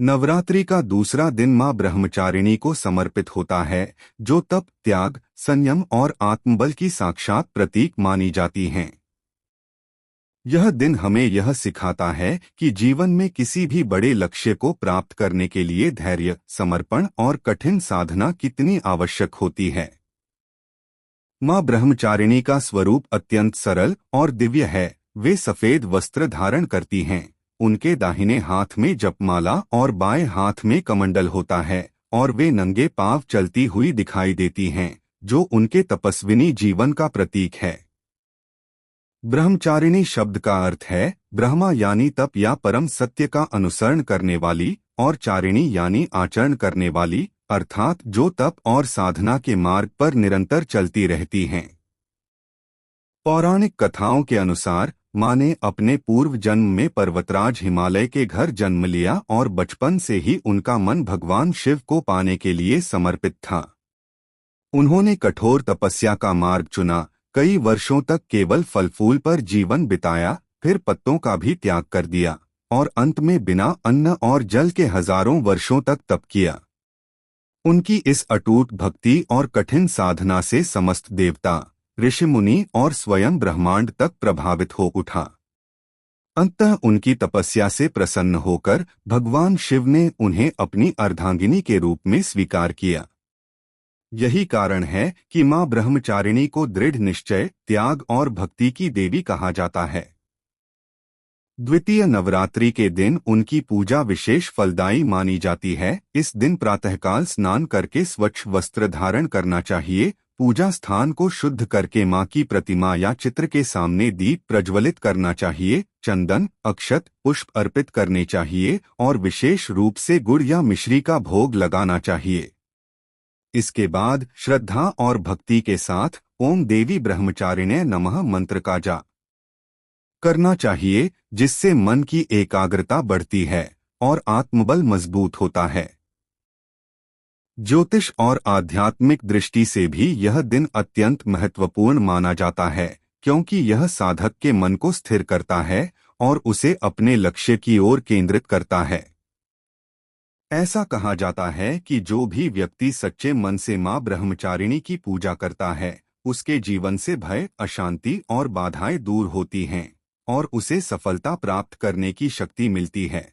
नवरात्रि का दूसरा दिन मां ब्रह्मचारिणी को समर्पित होता है, जो तप, त्याग, संयम और आत्मबल की साक्षात प्रतीक मानी जाती हैं। यह दिन हमें यह सिखाता है कि जीवन में किसी भी बड़े लक्ष्य को प्राप्त करने के लिए धैर्य, समर्पण और कठिन साधना कितनी आवश्यक होती है। मां ब्रह्मचारिणी का स्वरूप अत्यंत सरल और दिव्य है। वे सफेद वस्त्र धारण करती हैं। उनके दाहिने हाथ में जपमाला और बाएं हाथ में कमंडल होता है और वे नंगे पांव चलती हुई दिखाई देती हैं, जो उनके तपस्विनी जीवन का प्रतीक है। ब्रह्मचारिणी शब्द का अर्थ है ब्रह्मा यानी तप या परम सत्य का अनुसरण करने वाली, और चारिणी यानी आचरण करने वाली, अर्थात जो तप और साधना के मार्ग पर निरंतर चलती रहती हैं। पौराणिक कथाओं के अनुसार मां ने अपने पूर्व जन्म में पर्वतराज हिमालय के घर जन्म लिया और बचपन से ही उनका मन भगवान शिव को पाने के लिए समर्पित था। उन्होंने कठोर तपस्या का मार्ग चुना, कई वर्षों तक केवल फल फूल पर जीवन बिताया, फिर पत्तों का भी त्याग कर दिया और अंत में बिना अन्न और जल के हजारों वर्षों तक तप किया। उनकी इस अटूट भक्ति और कठिन साधना से समस्त देवता, ऋषि मुनि और स्वयं ब्रह्मांड तक प्रभावित हो उठा। अंततः उनकी तपस्या से प्रसन्न होकर भगवान शिव ने उन्हें अपनी अर्धांगिनी के रूप में स्वीकार किया। यही कारण है कि मां ब्रह्मचारिणी को दृढ़ निश्चय, त्याग और भक्ति की देवी कहा जाता है। द्वितीय नवरात्रि के दिन उनकी पूजा विशेष फलदायी मानी जाती है। इस दिन प्रातःकाल स्नान करके स्वच्छ वस्त्र धारण करना चाहिए। पूजा स्थान को शुद्ध करके मां की प्रतिमा या चित्र के सामने दीप प्रज्वलित करना चाहिए। चंदन, अक्षत, पुष्प अर्पित करने चाहिए और विशेष रूप से गुड़ या मिश्री का भोग लगाना चाहिए। इसके बाद श्रद्धा और भक्ति के साथ ओम देवी ब्रह्मचारिणे नमः मंत्र का जाप करना चाहिए, जिससे मन की एकाग्रता बढ़ती है और आत्मबल मजबूत होता है। ज्योतिष और आध्यात्मिक दृष्टि से भी यह दिन अत्यंत महत्वपूर्ण माना जाता है, क्योंकि यह साधक के मन को स्थिर करता है और उसे अपने लक्ष्य की ओर केंद्रित करता है। ऐसा कहा जाता है कि जो भी व्यक्ति सच्चे मन से मां ब्रह्मचारिणी की पूजा करता है, उसके जीवन से भय, अशांति और बाधाएं दूर होती हैं और उसे सफलता प्राप्त करने की शक्ति मिलती है।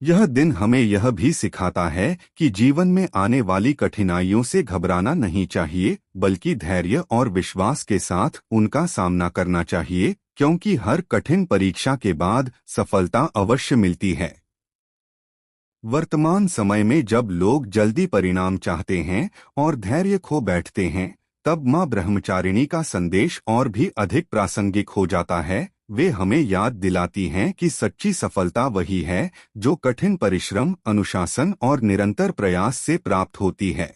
यह दिन हमें यह भी सिखाता है कि जीवन में आने वाली कठिनाइयों से घबराना नहीं चाहिए, बल्कि धैर्य और विश्वास के साथ उनका सामना करना चाहिए, क्योंकि हर कठिन परीक्षा के बाद सफलता अवश्य मिलती है। वर्तमान समय में जब लोग जल्दी परिणाम चाहते हैं और धैर्य खो बैठते हैं, तब मां ब्रह्मचारिणी का संदेश और भी अधिक प्रासंगिक हो जाता है। वे हमें याद दिलाती हैं कि सच्ची सफलता वही है जो कठिन परिश्रम, अनुशासन और निरंतर प्रयास से प्राप्त होती है।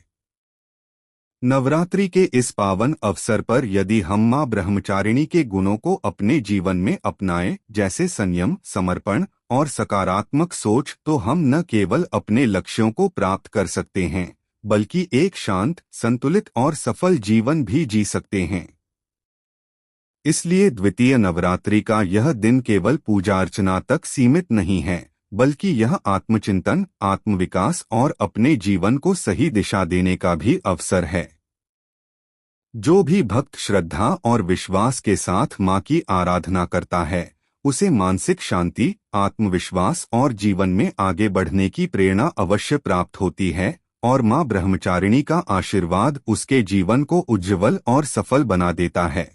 नवरात्रि के इस पावन अवसर पर यदि हम मां ब्रह्मचारिणी के गुणों को अपने जीवन में अपनाएं, जैसे संयम, समर्पण और सकारात्मक सोच, तो हम न केवल अपने लक्ष्यों को प्राप्त कर सकते हैं, बल्कि एक शांत, संतुलित और सफल जीवन भी जी सकते हैं। इसलिए द्वितीय नवरात्रि का यह दिन केवल पूजा अर्चना तक सीमित नहीं है, बल्कि यह आत्मचिंतन, आत्मविकास और अपने जीवन को सही दिशा देने का भी अवसर है। जो भी भक्त श्रद्धा और विश्वास के साथ मां की आराधना करता है, उसे मानसिक शांति, आत्मविश्वास और जीवन में आगे बढ़ने की प्रेरणा अवश्य प्राप्त होती है और मां ब्रह्मचारिणी का आशीर्वाद उसके जीवन को उज्ज्वल और सफल बना देता है।